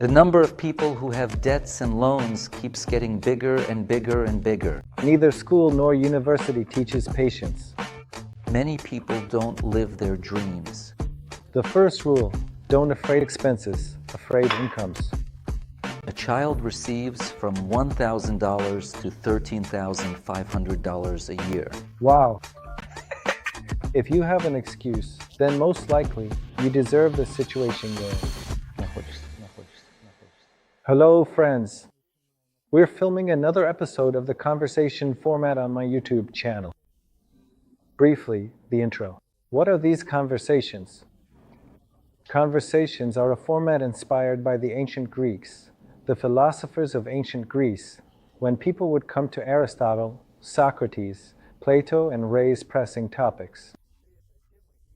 The number of people who have debts and loans keeps getting bigger and bigger and bigger. Neither school nor university teaches patience. Many people don't live their dreams. The first rule, don't afraid expenses, afraid incomes. A child receives from $1,000 to $13,500 a year. Wow. If you have an excuse, then most likely you deserve the situation you're in. Hello, friends. We're filming another episode of the conversation format on my YouTube channel. Briefly, the intro. What are these conversations? Conversations are a format inspired by the ancient Greeks, the philosophers of ancient Greece, when people would come to Aristotle, Socrates, Plato, and raise pressing topics.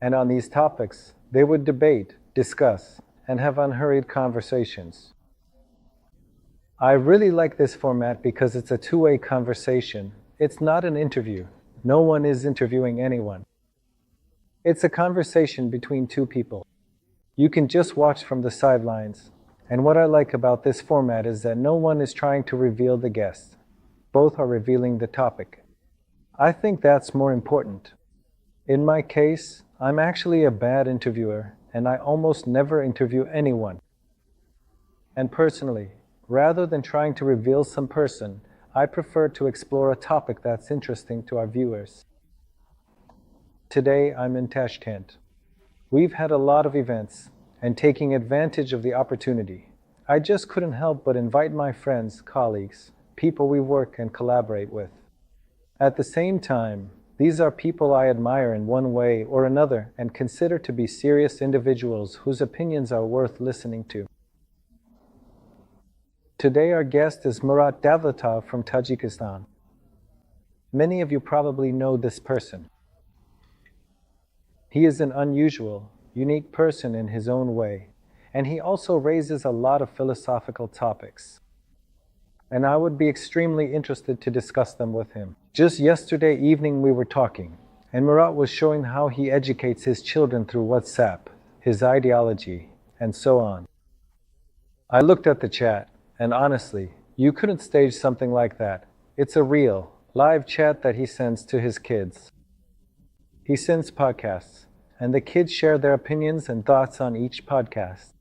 And on these topics, they would debate, discuss, and have unhurried conversations. I really like this format because it's a two-way conversation. It's not an interview. No one is interviewing anyone. It's a conversation between two people. You can just watch from the sidelines. And what I like about this format is that no one is trying to reveal the guest. Both are revealing the topic. I think that's more important. In my case, I'm actually a bad interviewer, and I almost never interview anyone. And personally, rather than trying to reveal some person, I prefer to explore a topic that's interesting to our viewers. Today, I'm in Tashkent. We've had a lot of events, and taking advantage of the opportunity, I just couldn't help but invite my friends, colleagues, people we work and collaborate with. At the same time, these are people I admire in one way or another and consider to be serious individuals whose opinions are worth listening to. Today our guest is Murat Davletov from Tajikistan. Many of you probably know this person. He is an unusual, unique person in his own way, and he also raises a lot of philosophical topics. And I would be extremely interested to discuss them with him. Just yesterday evening we were talking, and Murat was showing how he educates his children through WhatsApp, his ideology, and so on. I looked at the chat, and honestly, you couldn't stage something like that. It's a real, live chat that he sends to his kids. He sends podcasts, and the kids share their opinions and thoughts on each podcast.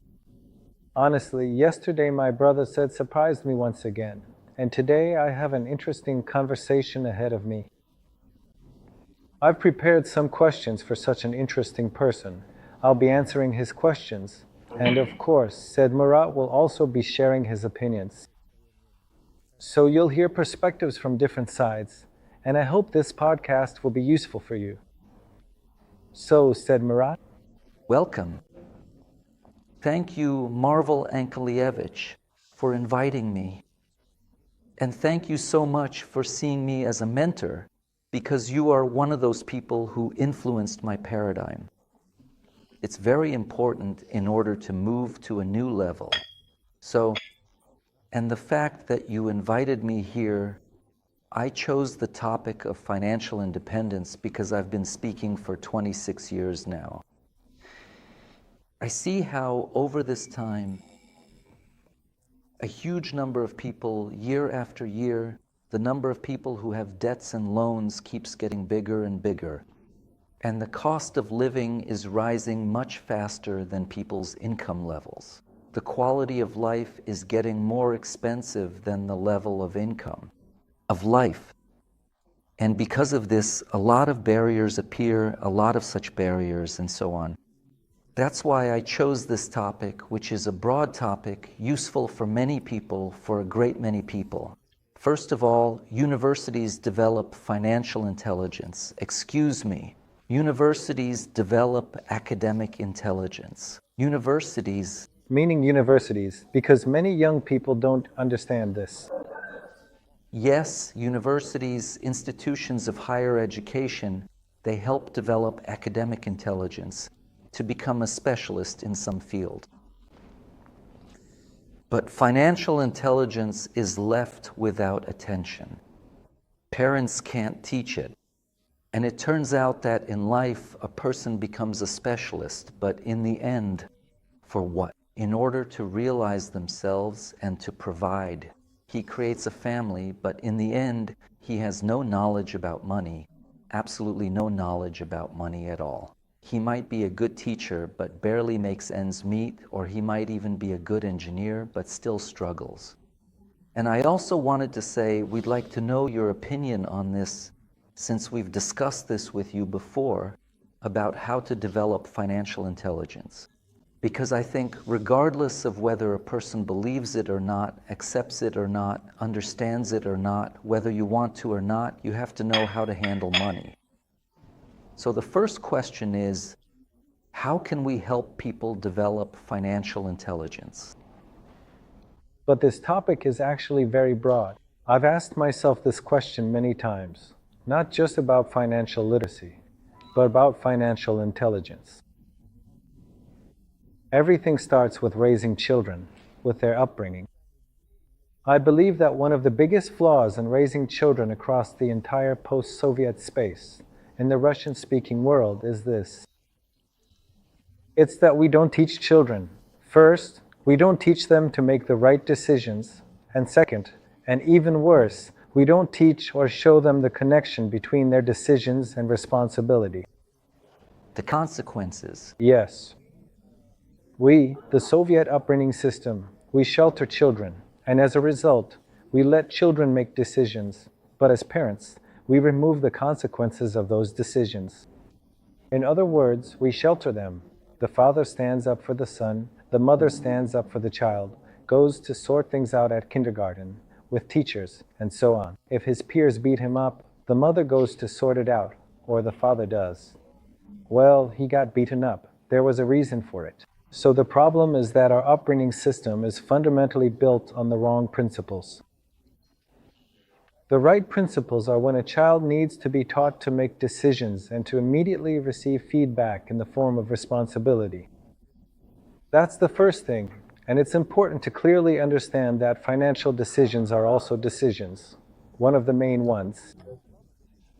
Honestly, yesterday my brother said surprised me once again, and today I have an interesting conversation ahead of me. I've prepared some questions for such an interesting person. I'll be answering his questions, and of course, said Murat will also be sharing his opinions. So you'll hear perspectives from different sides, and I hope this podcast will be useful for you. So, said Murat. Welcome. Thank you, Marvel Ankelievich, for inviting me. And thank you so much for seeing me as a mentor, because you are one of those people who influenced my paradigm. It's very important in order to move to a new level. And the fact that you invited me here, I chose the topic of financial independence because I've been speaking for 26 years now. I see how over this time, a huge number of people, year after year, the number of people who have debts and loans keeps getting bigger and bigger. And the cost of living is rising much faster than people's income levels. The quality of life is getting more expensive than the level of income, of life. And because of this, a lot of barriers appear, a lot of such barriers, and so on. That's why I chose this topic, which is a broad topic, useful for many people, for a great many people. First of all, universities develop financial intelligence. Excuse me. Universities develop academic intelligence. Universities, Meaning universities, because many young people don't understand this. yes, universities, institutions of higher education, they help develop academic intelligence to become a specialist in some field. But financial intelligence is left without attention. Parents can't teach it. And it turns out that in life, a person becomes a specialist, but in the end, for what? in order to realize themselves and to provide. He creates a family, but in the end, he has no knowledge about money, absolutely no knowledge about money at all. He might be a good teacher, but barely makes ends meet, or he might even be a good engineer, but still struggles. And I also wanted to say, we'd like to know your opinion on this, since we've discussed this with you before, about how to develop financial intelligence. Because I think regardless of whether a person believes it or not, accepts it or not, understands it or not, whether you want to or not, you have to know how to handle money. So the first question is, how can we help people develop financial intelligence? But this topic is actually very broad. I've asked myself this question many times, not just about financial literacy, but about financial intelligence. Everything starts with raising children, with their upbringing. I believe that one of the biggest flaws in raising children across the entire post-Soviet space in the Russian-speaking world is this. It's that we don't teach children. First, we don't teach them to make the right decisions. And second, and even worse, we don't teach or show them the connection between their decisions and responsibility. The consequences. Yes. We, the Soviet upbringing system, we shelter children, and as a result, we let children make decisions, but as parents, we remove the consequences of those decisions. In other words, we shelter them. The father stands up for the son, the mother stands up for the child, goes to sort things out at kindergarten, with teachers, and so on. If his peers beat him up, the mother goes to sort it out, or the father does. Well, he got beaten up. There was a reason for it. So the problem is that our upbringing system is fundamentally built on the wrong principles. The right principles are when a child needs to be taught to make decisions and to immediately receive feedback in the form of responsibility. That's the first thing, and it's important to clearly understand that financial decisions are also decisions, one of the main ones.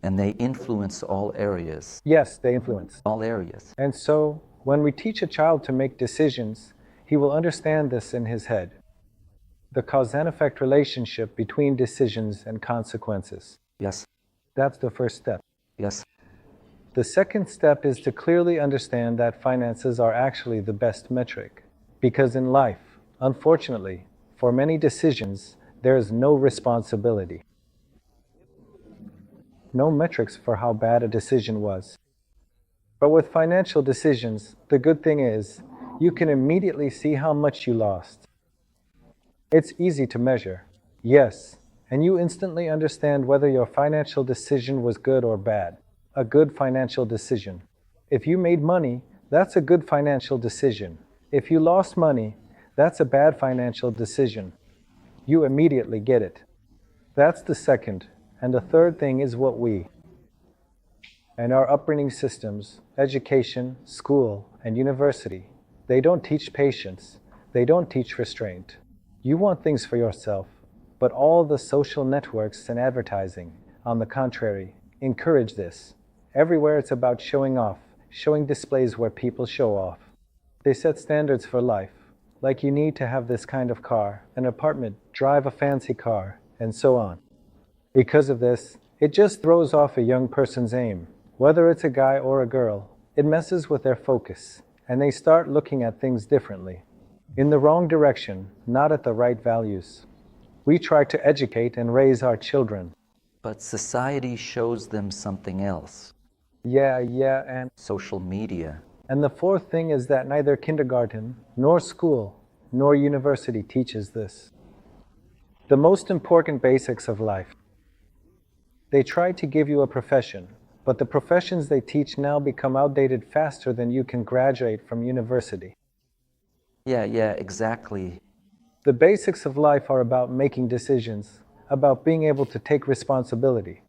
And they influence all areas. Yes, they influence. All areas. And so, when we teach a child to make decisions, he will understand this in his head. The cause and effect relationship between decisions and consequences. Yes. That's the first step. Yes. The second step is to clearly understand that finances are actually the best metric. Because in life, unfortunately, for many decisions, there is no responsibility. No metrics for how bad a decision was. But with financial decisions, the good thing is, you can immediately see how much you lost. It's easy to measure, yes, and you instantly understand whether your financial decision was good or bad. A good financial decision. If you made money, that's a good financial decision. If you lost money, that's a bad financial decision. You immediately get it. That's the second. And the third thing is what we, and our upbringing systems, education, school, and university, they don't teach patience. They don't teach restraint. You want things for yourself, but all the social networks and advertising, on the contrary, encourage this. Everywhere it's about showing off, showing displays where people show off. They set standards for life, like you need to have this kind of car, an apartment, drive a fancy car, and so on. Because of this, it just throws off a young person's aim. Whether it's a guy or a girl, it messes with their focus, and they start looking at things differently. In the wrong direction, not at the right values. We try to educate and raise our children. But society shows them something else. And social media. And the fourth thing is that neither kindergarten, nor school, nor university teaches this. The most important basics of life. They try to give you a profession, but the professions they teach now become outdated faster than you can graduate from university. Yeah, exactly. The basics of life are about making decisions, about being able to take responsibility.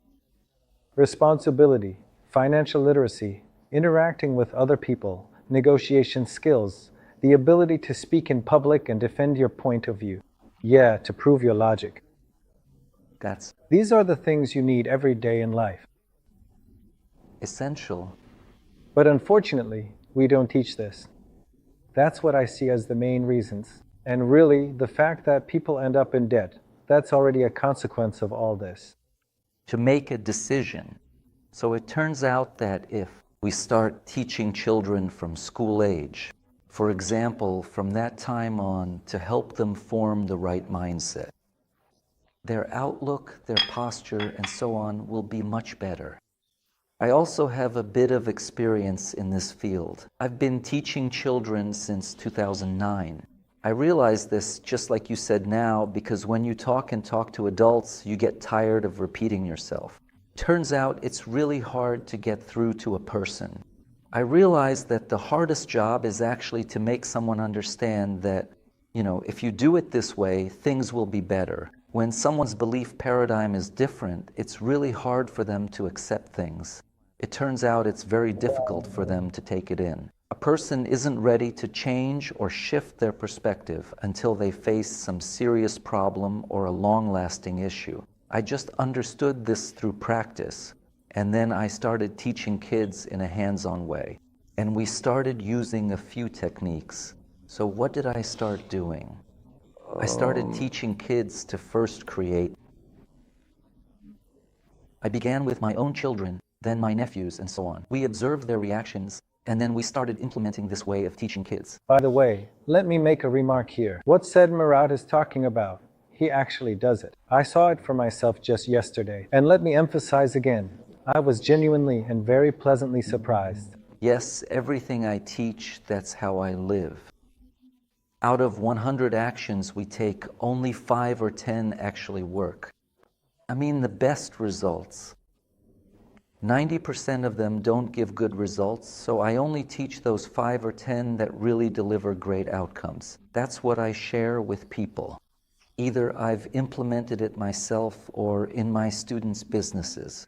Responsibility, financial literacy, interacting with other people, negotiation skills, the ability to speak in public and defend your point of view. Yeah, to prove your logic. These are the things you need every day in life. Essential. But unfortunately, we don't teach this. That's what I see as the main reasons. And really, the fact that people end up in debt, that's already a consequence of all this. To make a decision. So it turns out that if we start teaching children from school age, for example, from that time on, to help them form the right mindset, their outlook, their posture, and so on will be much better. I also have a bit of experience in this field. I've been teaching children since 2009. I realize this, just like you said now, because when you talk to adults, you get tired of repeating yourself. Turns out it's really hard to get through to a person. I realize that the hardest job is actually to make someone understand that, if you do it this way, things will be better. When someone's belief paradigm is different, it's really hard for them to accept things. It turns out it's very difficult for them to take it in. A person isn't ready to change or shift their perspective until they face some serious problem or a long-lasting issue. I just understood this through practice, and then I started teaching kids in a hands-on way. And we started using a few techniques. So what did I start doing? I started teaching kids to first create. I began with my own children, then my nephews, and so on. We observed their reactions, and then we started implementing this way of teaching kids. By the way, let me make a remark here. What said Murat is talking about, he actually does it. I saw it for myself just yesterday. And let me emphasize again, I was genuinely and very pleasantly surprised. Yes, everything I teach, that's how I live. Out of 100 actions we take, only 5 or 10 actually work. I mean the best results. 90% of them don't give good results, so I only teach those 5 or 10 that really deliver great outcomes. That's what I share with people. Either I've implemented it myself or in my students' businesses.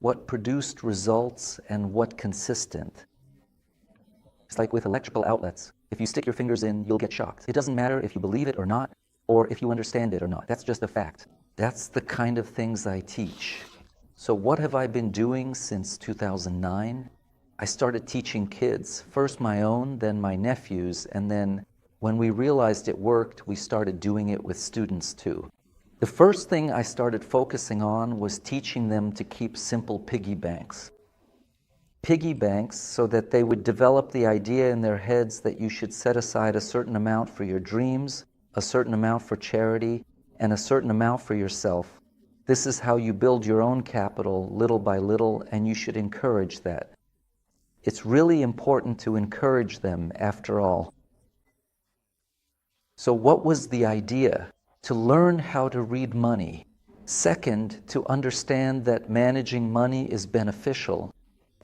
What produced results and what consistent. It's like with electrical outlets. If you stick your fingers in, you'll get shocked. It doesn't matter if you believe it or not, or if you understand it or not. That's just a fact. That's the kind of things I teach. So what have I been doing since 2009? I started teaching kids, first my own, then my nephews, and then when we realized it worked, we started doing it with students too. The first thing I started focusing on was teaching them to keep simple piggy banks. Piggy banks so that they would develop the idea in their heads that you should set aside a certain amount for your dreams, a certain amount for charity, and a certain amount for yourself. This is how you build your own capital little by little, and you should encourage that. It's really important to encourage them after all. So what was the idea? To learn how to read money. Second, to understand that managing money is beneficial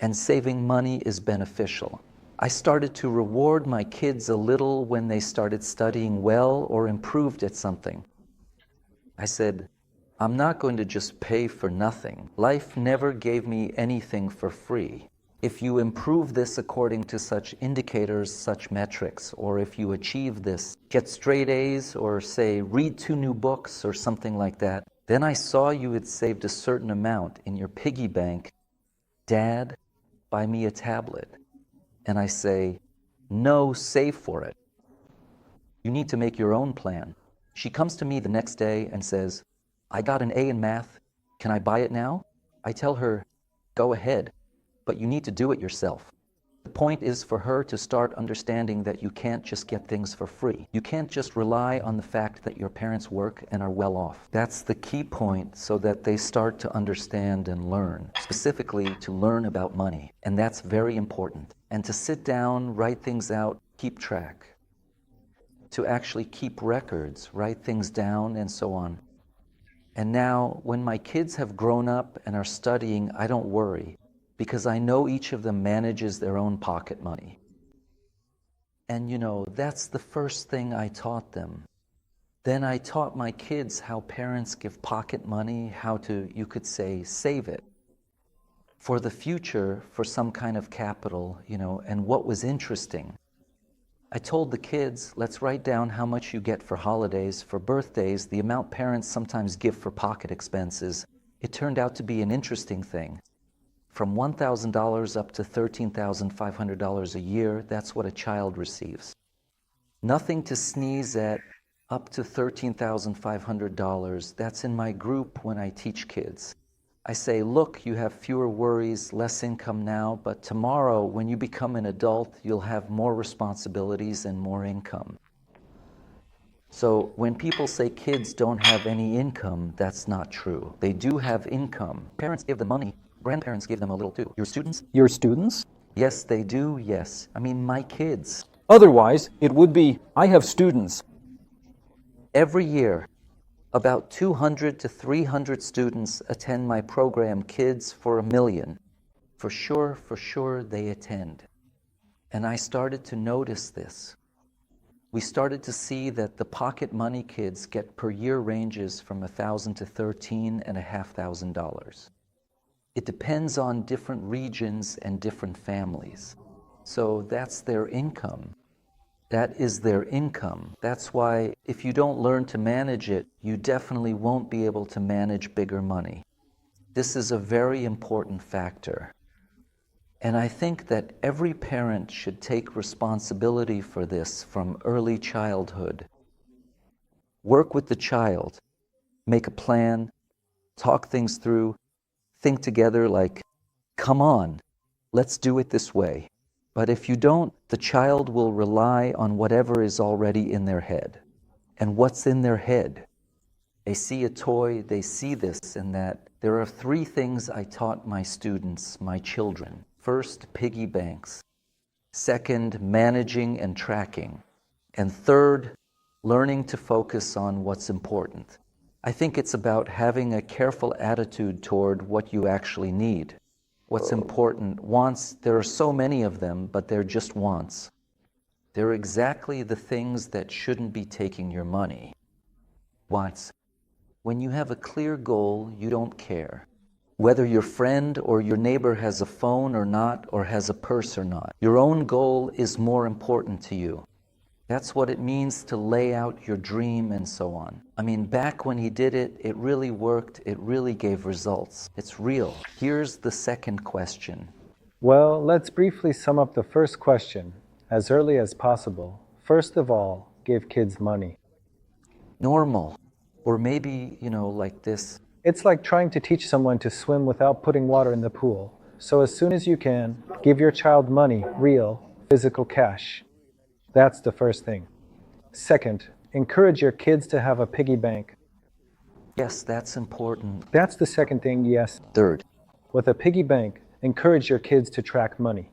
and saving money is beneficial. I started to reward my kids a little when they started studying well or improved at something. I said, I'm not going to just pay for nothing. Life never gave me anything for free. If you improve this according to such indicators, such metrics, or if you achieve this, get straight A's, or say, read 2 new books, or something like that, then I saw you had saved a certain amount in your piggy bank. Dad, buy me a tablet. And I say, no, save for it. You need to make your own plan. She comes to me the next day and says, I got an A in math. Can I buy it now? I tell her, go ahead. But you need to do it yourself. The point is for her to start understanding that you can't just get things for free. You can't just rely on the fact that your parents work and are well off. That's the key point, so that they start to understand and learn, specifically to learn about money. And that's very important. And to sit down, write things out, keep track. To actually keep records, write things down, and so on. And now, when my kids have grown up and are studying, I don't worry, because I know each of them manages their own pocket money. And that's the first thing I taught them. Then I taught my kids how parents give pocket money, how to, you could say, save it for the future, for some kind of capital, and what was interesting. I told the kids, let's write down how much you get for holidays, for birthdays, the amount parents sometimes give for pocket expenses. It turned out to be an interesting thing. From $1,000 up to $13,500 a year, that's what a child receives. Nothing to sneeze at, up to $13,500. That's in my group when I teach kids. I say, look, you have fewer worries, less income now, but tomorrow, when you become an adult, you'll have more responsibilities and more income. So when people say kids don't have any income, that's not true. They do have income. Parents give them money. Grandparents give them a little too. Your students? Your students? Yes, they do, yes. I mean, my kids. Otherwise, it would be, I have students. Every year, about 200 to 300 students attend my program, Kids for a Million. For sure, they attend. And I started to notice this. We started to see that the pocket money kids get per year ranges from $1,000 to $13,500. It depends on different regions and different families. So that's their income. That is their income. That's why if you don't learn to manage it, you definitely won't be able to manage bigger money. This is a very important factor. And I think that every parent should take responsibility for this from early childhood. Work with the child, make a plan, talk things through, think together like, come on, let's do it this way. But if you don't, the child will rely on whatever is already in their head. And what's in their head? They see a toy, they see this and that. There are 3 things I taught my students, my children. First, piggy banks. Second, managing and tracking. And third, learning to focus on what's important. I think it's about having a careful attitude toward what you actually need. What's important, wants, there are so many of them, but they're just wants. They're exactly the things that shouldn't be taking your money. Wants. When you have a clear goal, you don't care. Whether your friend or your neighbor has a phone or not, or has a purse or not. Your own goal is more important to you. That's what it means to lay out your dream and so on. I mean, back when he did it, it really worked. It really gave results. It's real. Here's the second question. Well, let's briefly sum up the first question as early as possible. First of all, give kids money. Normal. Or maybe, like this. It's like trying to teach someone to swim without putting water in the pool. So as soon as you can, give your child money, real, physical cash. That's the first thing. Second, encourage your kids to have a piggy bank. Yes, that's important. That's the second thing, yes. Third, with a piggy bank, encourage your kids to track money.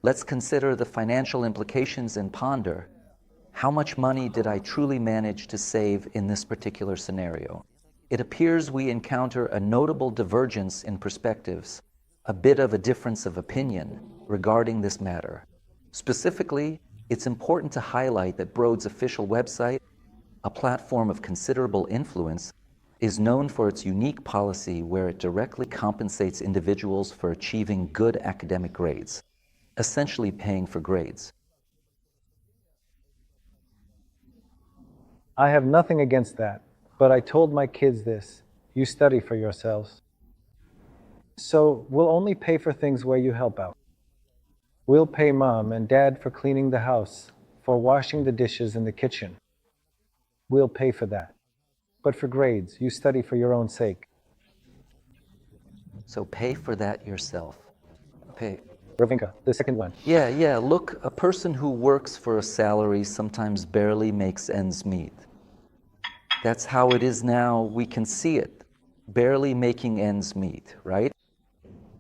Let's consider the financial implications and ponder, how much money did I truly manage to save in this particular scenario? It appears we encounter a notable divergence in perspectives, a bit of a difference of opinion regarding this matter. Specifically, it's important to highlight that Broad's official website, a platform of considerable influence, is known for its unique policy where it directly compensates individuals for achieving good academic grades, essentially paying for grades. I have nothing against that, but I told my kids this: you study for yourselves. So we'll only pay for things where you help out. We'll pay mom and dad for cleaning the house, for washing the dishes in the kitchen. We'll pay for that. But for grades, you study for your own sake. So pay for that yourself. Pay. Ravinka, the second one. Yeah, look, a person who works for a salary sometimes barely makes ends meet. That's how it is now. We can see it. Barely making ends meet, right?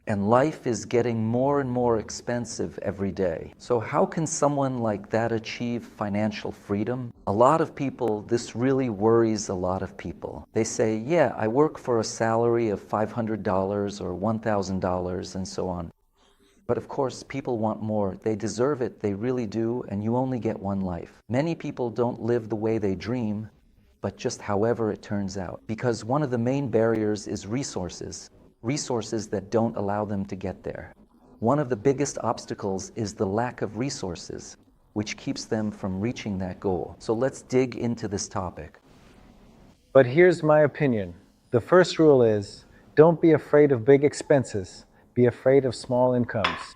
And life is getting more and more expensive every day. So how can someone like that achieve financial freedom? A lot of people, this really worries a lot of people. They say, yeah, I work for a salary of $500 or $1,000 and so on. But of course, people want more. They deserve it, they really do, and you only get one life. Many people don't live the way they dream, but just however it turns out. Because one of the main barriers is resources that don't allow them to get there. One of the biggest obstacles is the lack of resources, which keeps them from reaching that goal. So let's dig into this topic. But here's my opinion. The first rule is, don't be afraid of big expenses. Be afraid of small incomes.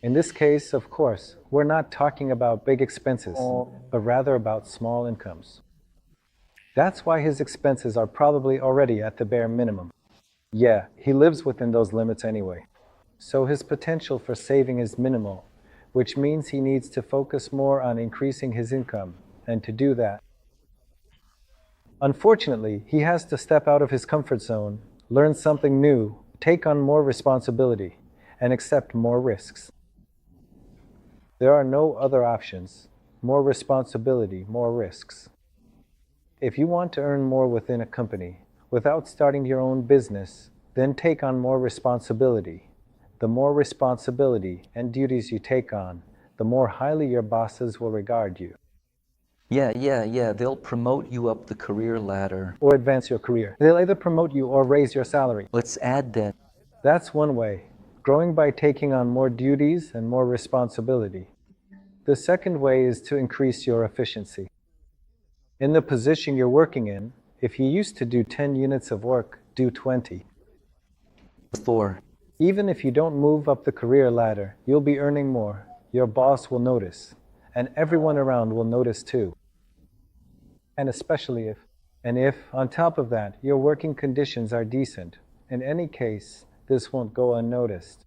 In this case, of course, we're not talking about big expenses, but rather about small incomes. That's why his expenses are probably already at the bare minimum. Yeah, he lives within those limits anyway. So his potential for saving is minimal, which means he needs to focus more on increasing his income, and to do that, unfortunately, he has to step out of his comfort zone, learn something new, take on more responsibility, and accept more risks. There are no other options. More responsibility, more risks. If you want to earn more within a company, without starting your own business, then take on more responsibility. The more responsibility and duties you take on, the more highly your bosses will regard you. Yeah. They'll promote you up the career ladder. Or advance your career. They'll either promote you or raise your salary. Let's add that. That's one way, growing by taking on more duties and more responsibility. The second way is to increase your efficiency. In the position you're working in, if you used to do 10 units of work, do 20. Thor. Even if you don't move up the career ladder, you'll be earning more. Your boss will notice, and everyone around will notice too. And especially if, on top of that, your working conditions are decent, in any case, this won't go unnoticed.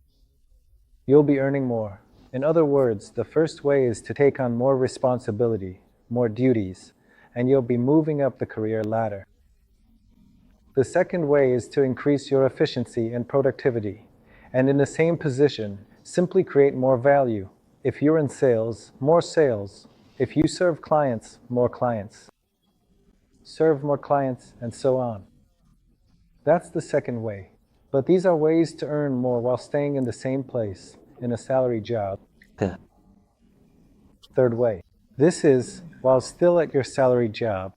You'll be earning more. In other words, the first way is to take on more responsibility, more duties, and you'll be moving up the career ladder. The second way is to increase your efficiency and productivity, and in the same position, simply create more value. If you're in sales, more sales. If you serve clients, more clients. Serve more clients, and so on. That's the second way. But these are ways to earn more while staying in the same place, in a salary job. Yeah. Third way. This is while still at your salary job.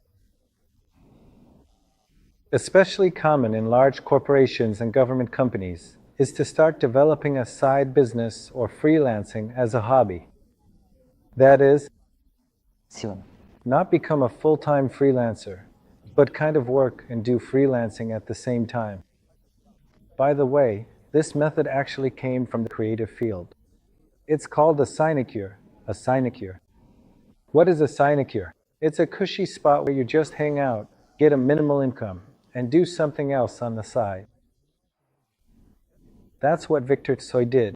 Especially common in large corporations and government companies is to start developing a side business or freelancing as a hobby. That is, not become a full-time freelancer, but kind of work and do freelancing at the same time. By the way, this method actually came from the creative field. It's called a sinecure. What is a sinecure? It's a cushy spot where you just hang out, get a minimal income, and do something else on the side. That's what Victor Tsoi did.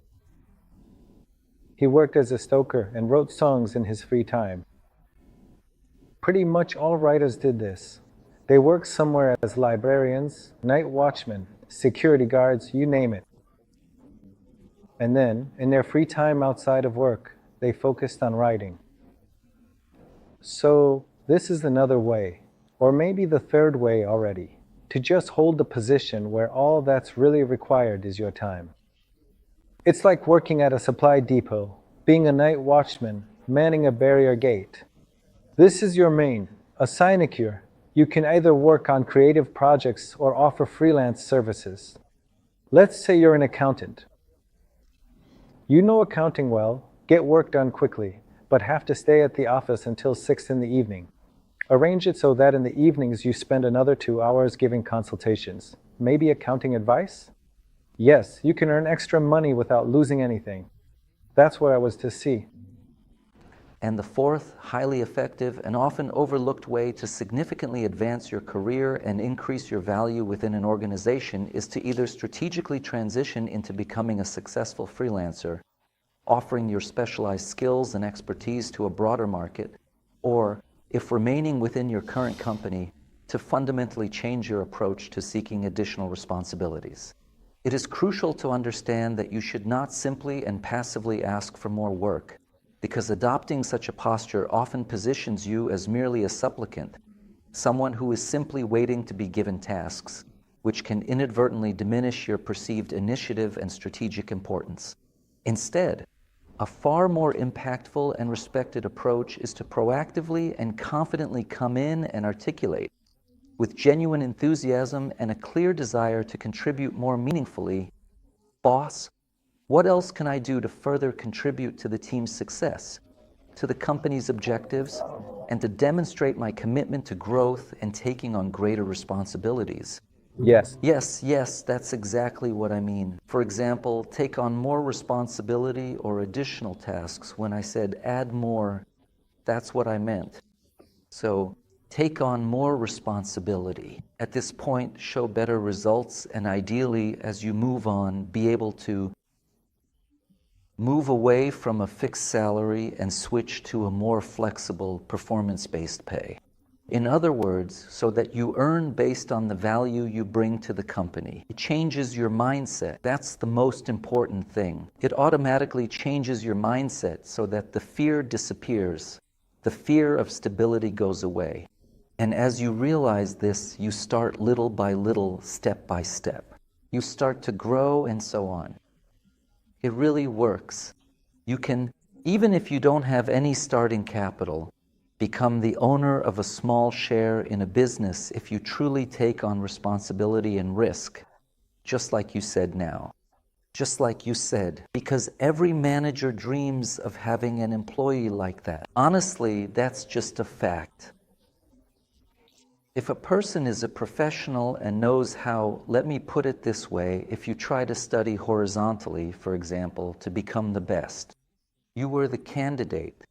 He worked as a stoker and wrote songs in his free time. Pretty much all writers did this. They worked somewhere as librarians, night watchmen, security guards, you name it. And then, in their free time outside of work, they focused on writing. So, this is another way, or maybe the third way already, to just hold the position where all that's really required is your time. It's like working at a supply depot, being a night watchman, manning a barrier gate. This is your main, a sinecure. You can either work on creative projects or offer freelance services. Let's say you're an accountant. You know accounting well, get work done quickly, but have to stay at the office until 6 in the evening. Arrange it so that in the evenings you spend another 2 hours giving consultations. Maybe accounting advice? Yes, you can earn extra money without losing anything. That's what I was to see. And the fourth, highly effective and often overlooked way to significantly advance your career and increase your value within an organization is to either strategically transition into becoming a successful freelancer, offering your specialized skills and expertise to a broader market, or, if remaining within your current company, to fundamentally change your approach to seeking additional responsibilities. It is crucial to understand that you should not simply and passively ask for more work, because adopting such a posture often positions you as merely a supplicant, someone who is simply waiting to be given tasks, which can inadvertently diminish your perceived initiative and strategic importance. Instead, a far more impactful and respected approach is to proactively and confidently come in and articulate, with genuine enthusiasm and a clear desire to contribute more meaningfully, "Boss, what else can I do to further contribute to the team's success, to the company's objectives, and to demonstrate my commitment to growth and taking on greater responsibilities?" Yes. Yes, that's exactly what I mean. For example, take on more responsibility or additional tasks. When I said add more, that's what I meant. So take on more responsibility. At this point, show better results, and ideally, as you move on, be able to move away from a fixed salary and switch to a more flexible performance-based pay. In other words, so that you earn based on the value you bring to the company. It changes your mindset. That's the most important thing. It automatically changes your mindset so that the fear disappears. The fear of stability goes away. And as you realize this, you start little by little, step by step. You start to grow and so on. It really works. You can, even if you don't have any starting capital, become the owner of a small share in a business if you truly take on responsibility and risk, just like you said now. Just like you said, because every manager dreams of having an employee like that. Honestly, that's just a fact. If a person is a professional and knows how, let me put it this way, if you try to study horizontally, for example, to become the best, you were the candidate.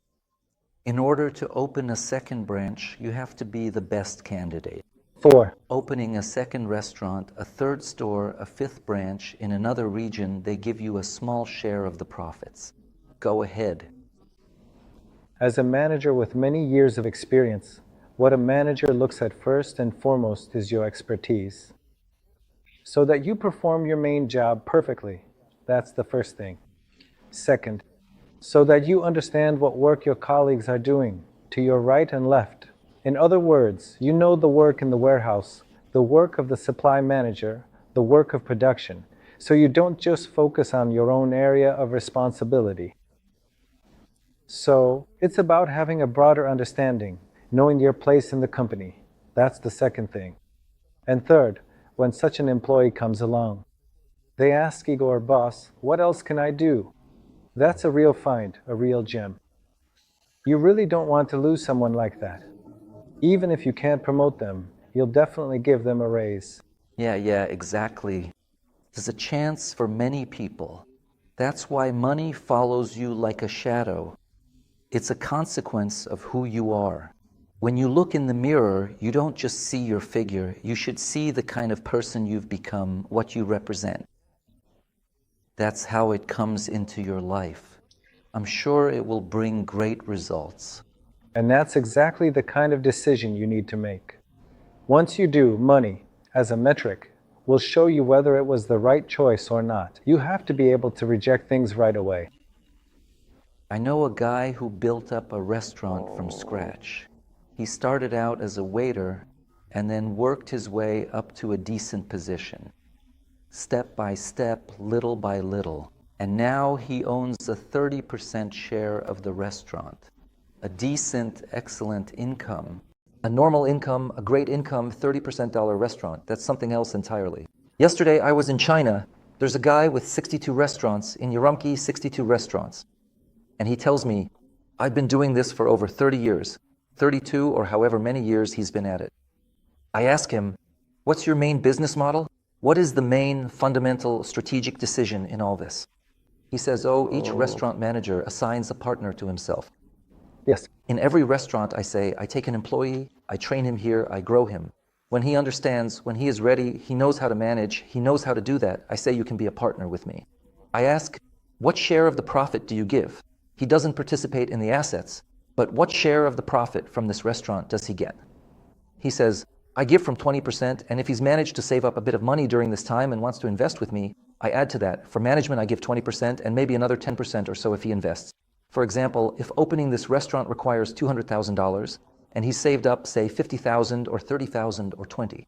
In order to open a second branch, you have to be the best candidate. 4. Opening a second restaurant, a third store, a fifth branch in another region, they give you a small share of the profits. Go ahead. As a manager with many years of experience, what a manager looks at first and foremost is your expertise. So that you perform your main job perfectly. That's the first thing. Second, so that you understand what work your colleagues are doing to your right and left. In other words, you know the work in the warehouse, the work of the supply manager, the work of production, so you don't just focus on your own area of responsibility. So, it's about having a broader understanding, knowing your place in the company. That's the second thing. And third, when such an employee comes along, they ask Igor, boss, what else can I do? That's a real find, a real gem. You really don't want to lose someone like that. Even if you can't promote them, you'll definitely give them a raise. Yeah, exactly. There's a chance for many people. That's why money follows you like a shadow. It's a consequence of who you are. When you look in the mirror, you don't just see your figure, you should see the kind of person you've become, what you represent. That's how it comes into your life. I'm sure it will bring great results. And that's exactly the kind of decision you need to make. Once you do, money, as a metric, will show you whether it was the right choice or not. You have to be able to reject things right away. I know a guy who built up a restaurant from scratch. He started out as a waiter and then worked his way up to a decent position. Step by step, little by little. And now he owns a 30% share of the restaurant. A decent, excellent income. A normal income, a great income, 30% dollar restaurant. That's something else entirely. Yesterday I was in China. There's a guy with 62 restaurants. In Urumqi, 62 restaurants. And he tells me, I've been doing this for over 30 years. 32 or however many years he's been at it. I ask him, what's your main business model? What is the main fundamental strategic decision in all this? He says, each restaurant manager assigns a partner to himself. Yes. In every restaurant, I say, I take an employee, I train him here, I grow him. When he understands, when he is ready, he knows how to manage, he knows how to do that, I say you can be a partner with me. I ask, what share of the profit do you give? He doesn't participate in the assets, but what share of the profit from this restaurant does he get? He says, I give from 20%, and if he's managed to save up a bit of money during this time and wants to invest with me, I add to that. For management, I give 20% and maybe another 10% or so if he invests. For example, if opening this restaurant requires $200,000 and he's saved up, say, $50,000 or $30,000 or $20,000.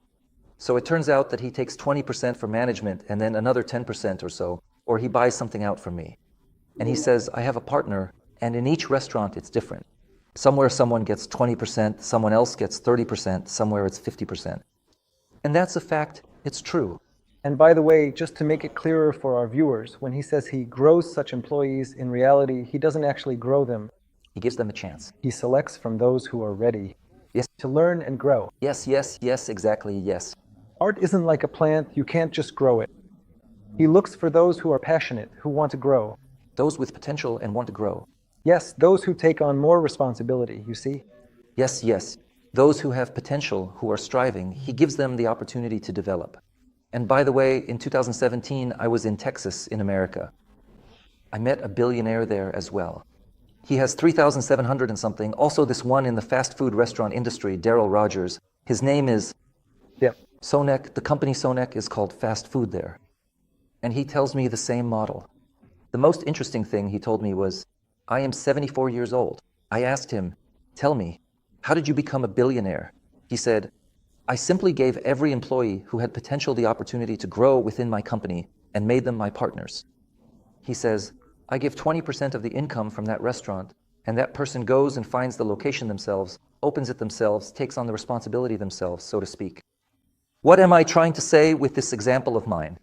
So it turns out that he takes 20% for management and then another 10% or so, or he buys something out from me. And he says, I have a partner, and in each restaurant it's different. Somewhere someone gets 20%, someone else gets 30%, somewhere it's 50%. And that's a fact, it's true. And by the way, just to make it clearer for our viewers, when he says he grows such employees, in reality, he doesn't actually grow them. He gives them a chance. He selects from those who are ready Yes. to learn and grow. Yes, exactly, yes. Art isn't like a plant, you can't just grow it. He looks for those who are passionate, who want to grow. Those with potential and want to grow. Yes, those who take on more responsibility, you see? Yes, yes. Those who have potential, who are striving, he gives them the opportunity to develop. And by the way, in 2017, I was in Texas, in America. I met a billionaire there as well. He has 3,700 and something. Also, this one in the fast food restaurant industry, Daryl Rogers. His name is Yeah. Sonek. The company Sonek is called Fast Food there. And he tells me the same model. The most interesting thing he told me was, I am 74 years old. I asked him, tell me, how did you become a billionaire? He said, I simply gave every employee who had potential the opportunity to grow within my company and made them my partners. He says, I give 20% of the income from that restaurant, and that person goes and finds the location themselves, opens it themselves, takes on the responsibility themselves, so to speak. What am I trying to say with this example of mine?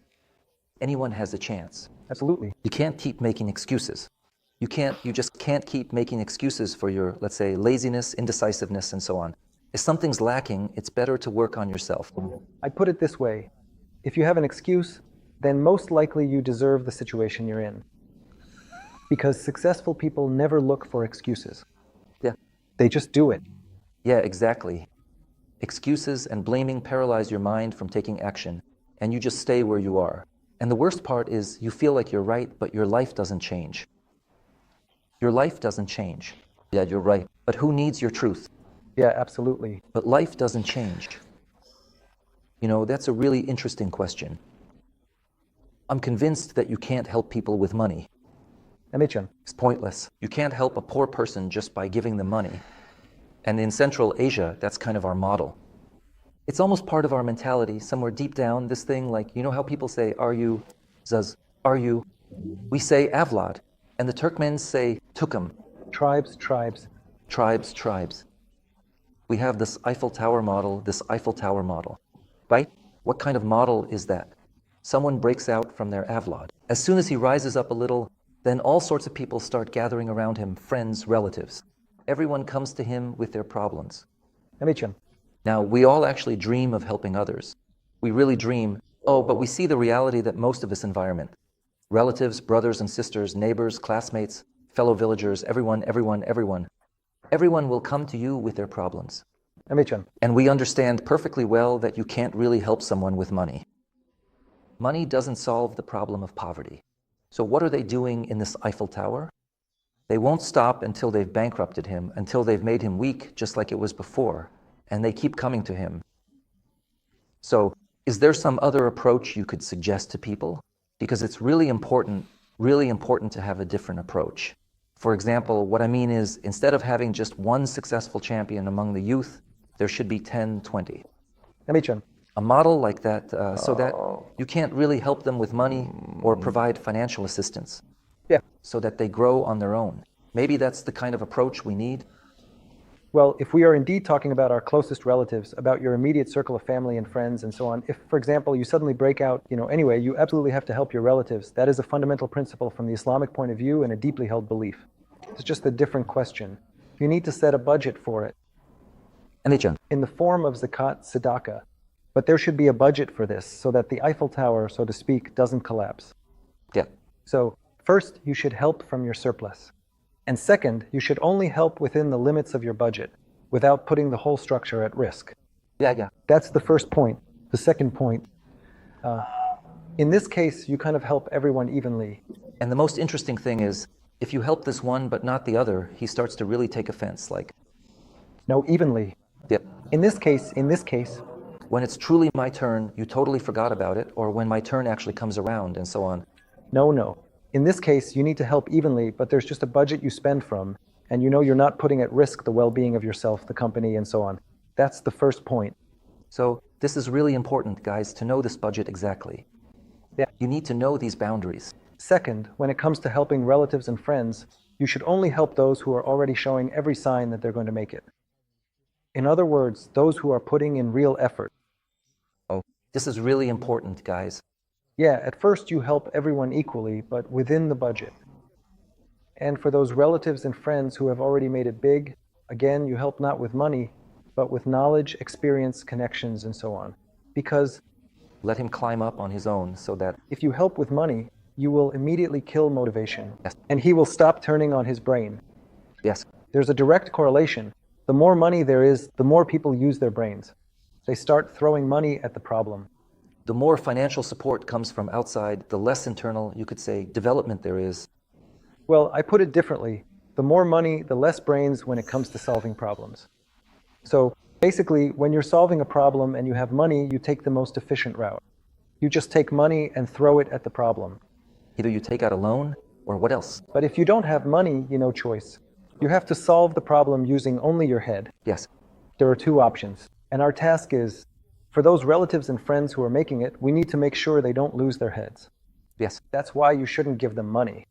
Anyone has a chance. Absolutely. You can't keep making excuses. You just can't keep making excuses for your, let's say, laziness, indecisiveness, and so on. If something's lacking, it's better to work on yourself. I put it this way. If you have an excuse, then most likely you deserve the situation you're in. Because successful people never look for excuses. Yeah. They just do it. Yeah, exactly. Excuses and blaming paralyze your mind from taking action, and you just stay where you are. And the worst part is you feel like you're right, but your life doesn't change. Your life doesn't change. Yeah, you're right. But who needs your truth? Yeah, absolutely. But life doesn't change. You know, that's a really interesting question. I'm convinced that you can't help people with money. Emichan. It's pointless. You can't help a poor person just by giving them money. And in Central Asia, that's kind of our model. It's almost part of our mentality, somewhere deep down, this thing like, you know how people say, are you, Zaz, are you? We say Avlad, and the Turkmens say Tukum. Tribes. Tribes. We have this Eiffel Tower model, right? What kind of model is that? Someone breaks out from their Avlad. As soon as he rises up a little, then all sorts of people start gathering around him, friends, relatives. Everyone comes to him with their problems. Emichan. Now, we all actually dream of helping others. We really dream, but we see the reality that most of this environment, relatives, brothers and sisters, neighbors, classmates, fellow villagers, everyone will come to you with their problems. Emichan. And we understand perfectly well that you can't really help someone with money. Money doesn't solve the problem of poverty. So what are they doing in this Eiffel Tower? They won't stop until they've bankrupted him, until they've made him weak, just like it was before, and they keep coming to him. So, is there some other approach you could suggest to people? Because it's really important to have a different approach. For example, what I mean is, instead of having just one successful champion among the youth, there should be 10, 20. Emichan. A model like that, so that you can't really help them with money or provide financial assistance. Yeah. So that they grow on their own. Maybe that's the kind of approach we need. Well, if we are indeed talking about our closest relatives, about your immediate circle of family and friends and so on, if, for example, you suddenly break out, anyway, you absolutely have to help your relatives. That is a fundamental principle from the Islamic point of view and a deeply held belief. It's just a different question. You need to set a budget for it. Emichan. In the form of zakat, tzedakah. But there should be a budget for this so that the Eiffel Tower, so to speak, doesn't collapse. Yeah. So, first, you should help from your surplus. And second, you should only help within the limits of your budget, without putting the whole structure at risk. Yeah. That's the first point. The second point, in this case, you kind of help everyone evenly. And the most interesting thing is, if you help this one but not the other, he starts to really take offense, like... No, evenly. Yeah. In this case, when it's truly my turn, you totally forgot about it, or when my turn actually comes around, and so on. No. In this case, you need to help evenly, but there's just a budget you spend from, and you're not putting at risk the well-being of yourself, the company, and so on. That's the first point. So this is really important, guys, to know this budget exactly. Yeah. You need to know these boundaries. Second, when it comes to helping relatives and friends, you should only help those who are already showing every sign that they're going to make it. In other words, those who are putting in real effort. Oh, this is really important, guys. Yeah, at first you help everyone equally, but within the budget. And for those relatives and friends who have already made it big, again, you help not with money, but with knowledge, experience, connections, and so on. Because Let him climb up on his own so that, if you help with money, you will immediately kill motivation. Yes. And he will stop turning on his brain. yes, There's a direct correlation. The more money there is, the more people use their brains. They start throwing money at the problem. the more financial support comes from outside, the less internal, you could say, development there is. Well, I put it differently. The more money, the less brains when it comes to solving problems. So basically, when you're solving a problem and you have money, you take the most efficient route. You just take money and throw it at the problem. Either you take out a loan, or what else? But if you don't have money, no choice. You have to solve the problem using only your head. Yes, There are two options. And our task is, for those relatives and friends who are making it, we need to make sure they don't lose their heads. yes, That's why you shouldn't give them money.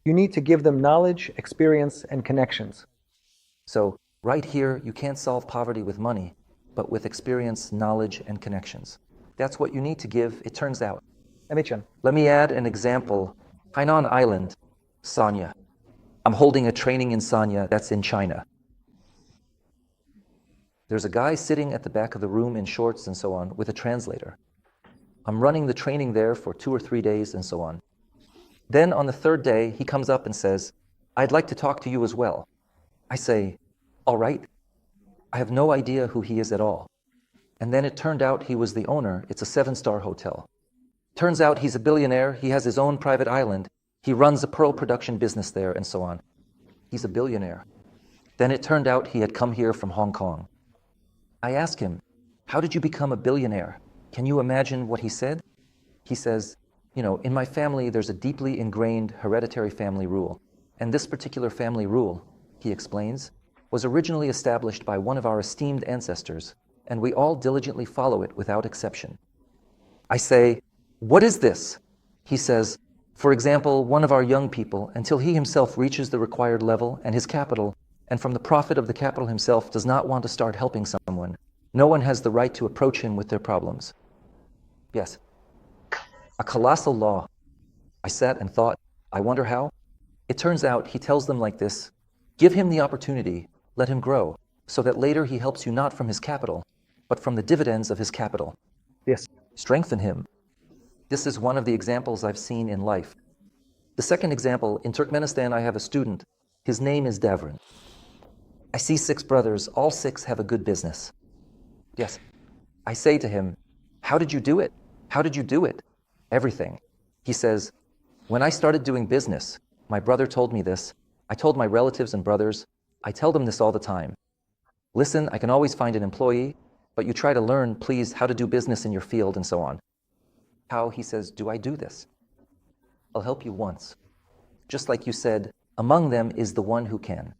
You need to give them knowledge, experience, and connections. so right here, you can't solve poverty with money, but with experience, knowledge, and connections. That's what you need to give, it turns out. Emichan, Let me add an example. Hainan Island, Sanya. I'm holding a training in Sanya, that's in China. There's a guy sitting at the back of the room in shorts and so on with a translator. I'm running the training there for 2 or 3 days and so on. Then on the third day, he comes up and says, I'd like to talk to you as well. I say, all right. I have no idea who he is at all. And then it turned out he was the owner. It's a 7-star hotel. Turns out he's a billionaire. He has his own private island. He runs a pearl production business there and so on. He's a billionaire. Then it turned out he had come here from Hong Kong. I asked him, how did you become a billionaire? Can you imagine what he said? He says, in my family, there's a deeply ingrained hereditary family rule. And this particular family rule, he explains, was originally established by one of our esteemed ancestors, and we all diligently follow it without exception. I say, what is this? He says, for example, one of our young people, until he himself reaches the required level and his capital, and from the profit of the capital himself does not want to start helping someone, no one has the right to approach him with their problems. Yes, a colossal law. I sat and thought, I wonder how? It turns out he tells them like this, give him the opportunity, let him grow, so that later he helps you not from his capital, but from the dividends of his capital. yes. Strengthen him. This is one of the examples I've seen in life. The second example, in Turkmenistan I have a student. His name is Davrin. I see 6 brothers, all 6 have a good business. Yes. I say to him, how did you do it? How did you do it? Everything. He says, when I started doing business, my brother told me this. I told my relatives and brothers, I tell them this all the time. Listen, I can always find an employee, but you try to learn, please, how to do business in your field and so on. How, he says, do I do this? I'll help you once. Just like you said, among them is the one who can.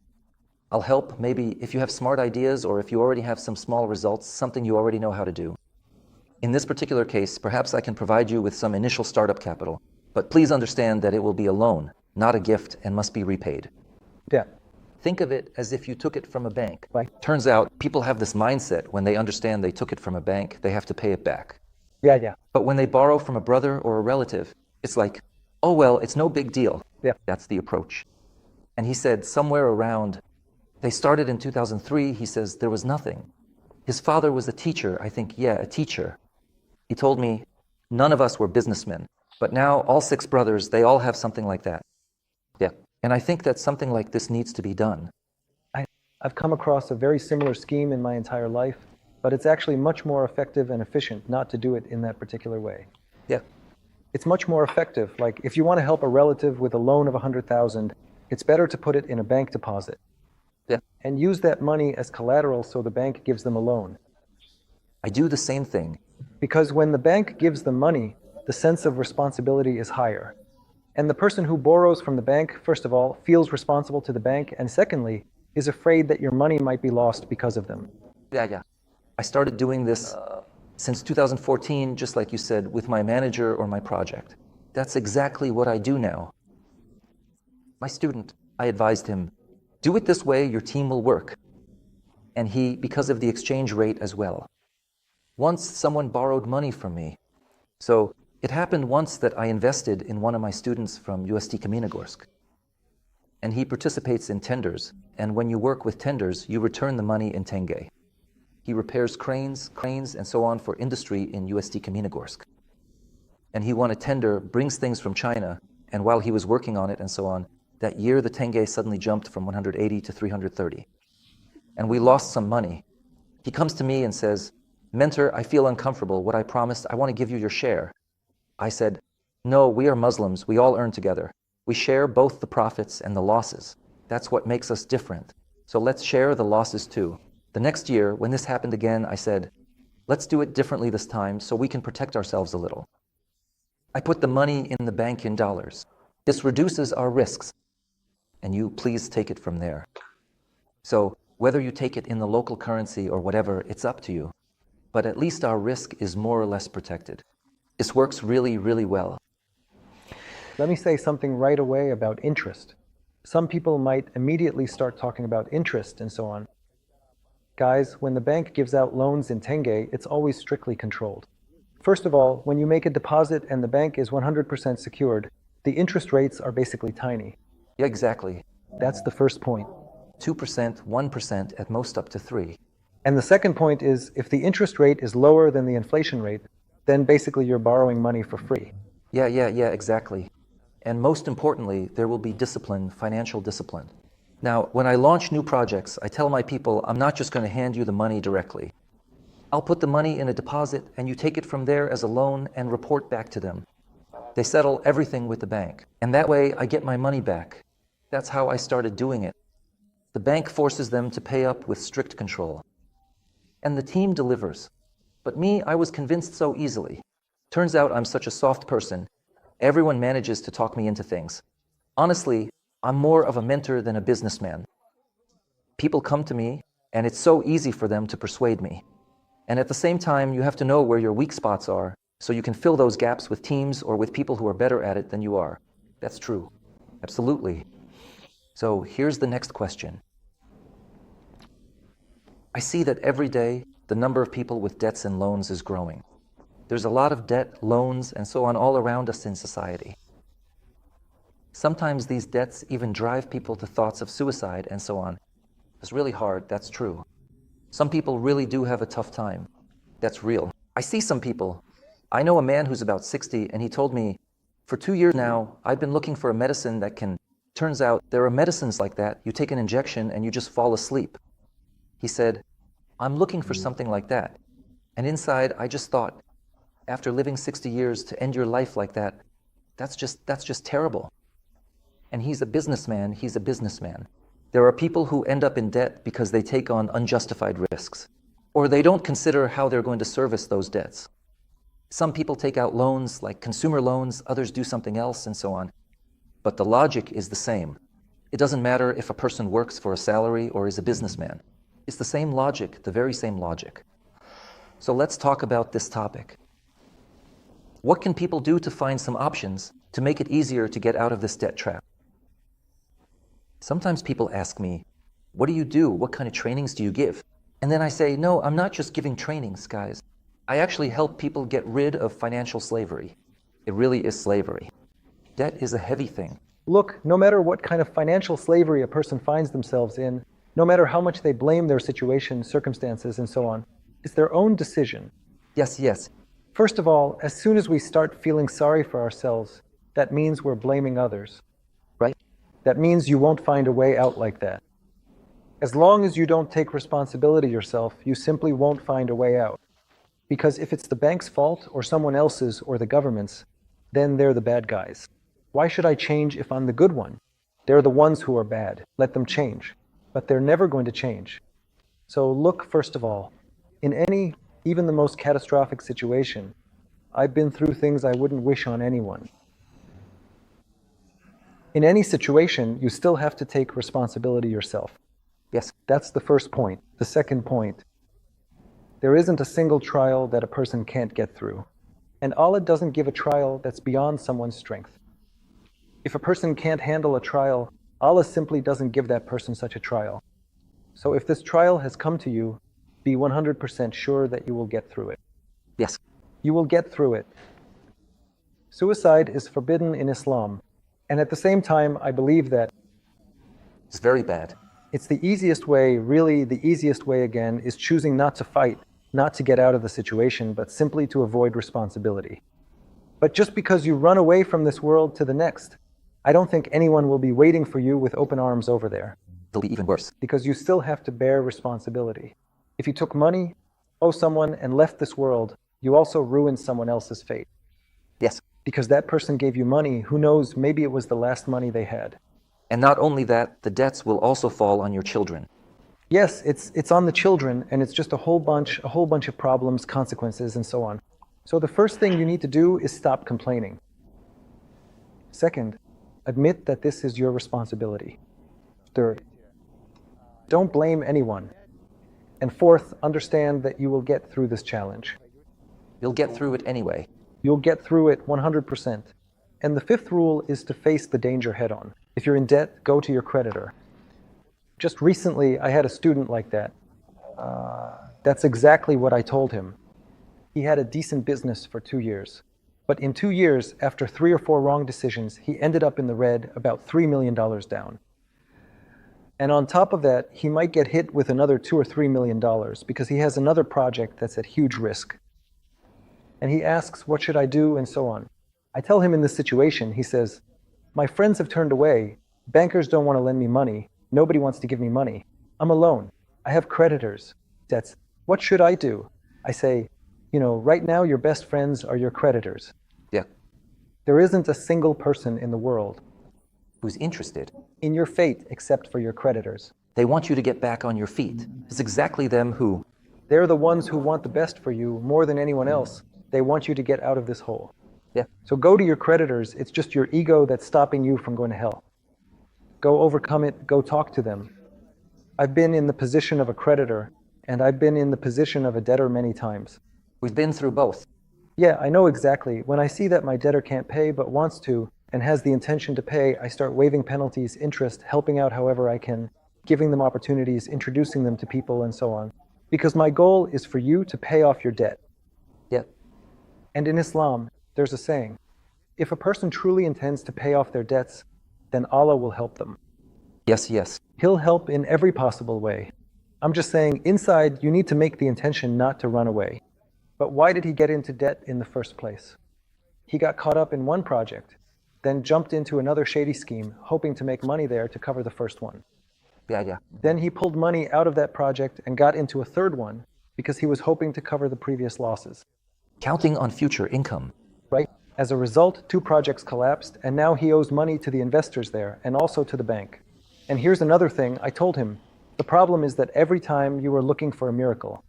I'll help maybe if you have smart ideas or if you already have some small results, something you already know how to do. In this particular case, perhaps I can provide you with some initial startup capital, but please understand that it will be a loan, not a gift, and must be repaid. Yeah. Think of it as if you took it from a bank. Right. Turns out people have this mindset when they understand they took it from a bank, they have to pay it back. Yeah. But when they borrow from a brother or a relative, it's like, oh well, it's no big deal. Yeah. That's the approach. And he said somewhere around, they started in 2003, he says there was nothing. His father was a teacher, I think, a teacher. He told me, none of us were businessmen, but now all 6 brothers, they all have something like that. Yeah. And I think that something like this needs to be done. I've come across a very similar scheme in my entire life, but it's actually much more effective and efficient not to do it in that particular way. Yeah. It's much more effective. Like if you want to help a relative with a loan of 100,000, it's better to put it in a bank deposit. Yeah. And use that money as collateral so the bank gives them a loan. I do the same thing. Because when the bank gives them money, the sense of responsibility is higher. And the person who borrows from the bank, first of all, feels responsible to the bank, and secondly, is afraid that your money might be lost because of them. Yeah. I started doing this since 2014, just like you said, with my manager or my project. That's exactly what I do now. My student, I advised him, do it this way, your team will work. And he, because of the exchange rate as well. Once someone borrowed money from me. So it happened once that I invested in one of my students from UST Kamenogorsk. And he participates in tenders. And when you work with tenders, you return the money in tenge. He repairs cranes, and so on for industry in USD Kamenogorsk. And he won a tender, brings things from China, and while he was working on it and so on, that year the tenge suddenly jumped from 180 to 330. And we lost some money. He comes to me and says, "Mentor, I feel uncomfortable. What I promised, I want to give you your share." I said, "No, we are Muslims. We all earn together. We share both the profits and the losses. That's what makes us different. So let's share the losses too." The next year, when this happened again, I said, "Let's do it differently this time so we can protect ourselves a little." I put the money in the bank in dollars. This reduces our risks, and you please take it from there. So whether you take it in the local currency or whatever, it's up to you. But at least our risk is more or less protected. This works really, really well. Let me say something right away about interest. Some people might immediately start talking about interest and so on. Guys, when the bank gives out loans in tenge, it's always strictly controlled. First of all, when you make a deposit and the bank is 100% secured, the interest rates are basically tiny. Yeah, exactly. That's the first point. 2%, 1%, at most up to 3%. And the second point is, if the interest rate is lower than the inflation rate, then basically you're borrowing money for free. Yeah, exactly. And most importantly, there will be discipline, financial discipline. Now, when I launch new projects, I tell my people, I'm not just going to hand you the money directly. I'll put the money in a deposit and you take it from there as a loan and report back to them. They settle everything with the bank. And that way I get my money back. That's how I started doing it. The bank forces them to pay up with strict control. And the team delivers. But me, I was convinced so easily. Turns out I'm such a soft person. Everyone manages to talk me into things. Honestly, I'm more of a mentor than a businessman. People come to me, and it's so easy for them to persuade me. And at the same time, you have to know where your weak spots are, so you can fill those gaps with teams or with people who are better at it than you are. That's true. Absolutely. So here's the next question. I see that every day, the number of people with debts and loans is growing. There's a lot of debt, loans, and so on all around us in society. Sometimes these debts even drive people to thoughts of suicide and so on. It's really hard, that's true. Some people really do have a tough time. That's real. I see some people. I know a man who's about 60, and he told me, for 2 years now, I've been looking for a medicine that can... Turns out there are medicines like that. You take an injection and you just fall asleep. He said, I'm looking for something like that. And inside, I just thought, after living 60 years, to end your life like that, that's just terrible. And he's a businessman. There are people who end up in debt because they take on unjustified risks, or they don't consider how they're going to service those debts. Some people take out loans, like consumer loans, others do something else, and so on. But the logic is the same. It doesn't matter if a person works for a salary or is a businessman. It's the same logic, the very same logic. So let's talk about this topic. What can people do to find some options to make it easier to get out of this debt trap? Sometimes people ask me, what do you do? What kind of trainings do you give? And then I say, no, I'm not just giving trainings, guys. I actually help people get rid of financial slavery. It really is slavery. Debt is a heavy thing. Look, no matter what kind of financial slavery a person finds themselves in, no matter how much they blame their situation, circumstances, and so on, it's their own decision. Yes. First of all, as soon as we start feeling sorry for ourselves, that means we're blaming others. Right? That means you won't find a way out like that. As long as you don't take responsibility yourself, you simply won't find a way out. Because if it's the bank's fault, or someone else's, or the government's, then they're the bad guys. Why should I change if I'm the good one? They're the ones who are bad. Let them change. But they're never going to change. So look, first of all, in any, even the most catastrophic situation, I've been through things I wouldn't wish on anyone. In any situation, you still have to take responsibility yourself. Yes. That's the first point. The second point, there isn't a single trial that a person can't get through. And Allah doesn't give a trial that's beyond someone's strength. If a person can't handle a trial, Allah simply doesn't give that person such a trial. So if this trial has come to you, be 100% sure that you will get through it. Yes. You will get through it. Suicide is forbidden in Islam. And at the same time, I believe that It's very bad. It's the easiest way, really the easiest way again, is choosing not to fight, not to get out of the situation, but simply to avoid responsibility. But just because you run away from this world to the next, I don't think anyone will be waiting for you with open arms over there. It'll be even worse. Because you still have to bear responsibility. If you took money, owe someone, and left this world, you also ruined someone else's fate. Yes. Because that person gave you money, who knows, maybe it was the last money they had. And not only that, the debts will also fall on your children. Yes, it's on the children, and it's just a whole bunch of problems, consequences, and so on. So the first thing you need to do is stop complaining. Second, admit that this is your responsibility. Third, don't blame anyone. And fourth, understand that you will get through this challenge. You'll get through it anyway. You'll get through it 100%. And the fifth rule is to face the danger head on. If you're in debt, go to your creditor. Just recently, I had a student like that. That's exactly what I told him. He had a decent business for 2 years. But in 2 years, after 3 or 4 wrong decisions, he ended up in the red, about $3 million down. And on top of that, he might get hit with another $2 or $3 million because he has another project that's at huge risk. And he asks, what should I do, and so on. I tell him in this situation, he says, my friends have turned away. Bankers don't want to lend me money. Nobody wants to give me money. I'm alone. I have creditors, debts. What should I do? I say, right now your best friends are your creditors. Yeah. There isn't a single person in the world Who's interested? in your fate except for your creditors. They want you to get back on your feet. It's exactly them who... They're the ones who want the best for you more than anyone else. They want you to get out of this hole. Yeah. So go to your creditors. It's just your ego that's stopping you from going to hell. Go overcome it. Go talk to them. I've been in the position of a creditor, and I've been in the position of a debtor many times. We've been through both. Yeah, I know exactly. When I see that my debtor can't pay but wants to and has the intention to pay, I start waiving penalties, interest, helping out however I can, giving them opportunities, introducing them to people, and so on. Because my goal is for you to pay off your debt. Yeah. And in Islam, there's a saying, if a person truly intends to pay off their debts, then Allah will help them. Yes, yes. He'll help in every possible way. I'm just saying, inside, you need to make the intention not to run away. But why did he get into debt in the first place? He got caught up in one project, then jumped into another shady scheme, hoping to make money there to cover the first one. Yeah. Then he pulled money out of that project and got into a third one because he was hoping to cover the previous losses. Counting on future income. Right? As a result, 2 projects collapsed, and now he owes money to the investors there and also to the bank. And here's another thing I told him. The problem is that every time you are looking for a miracle,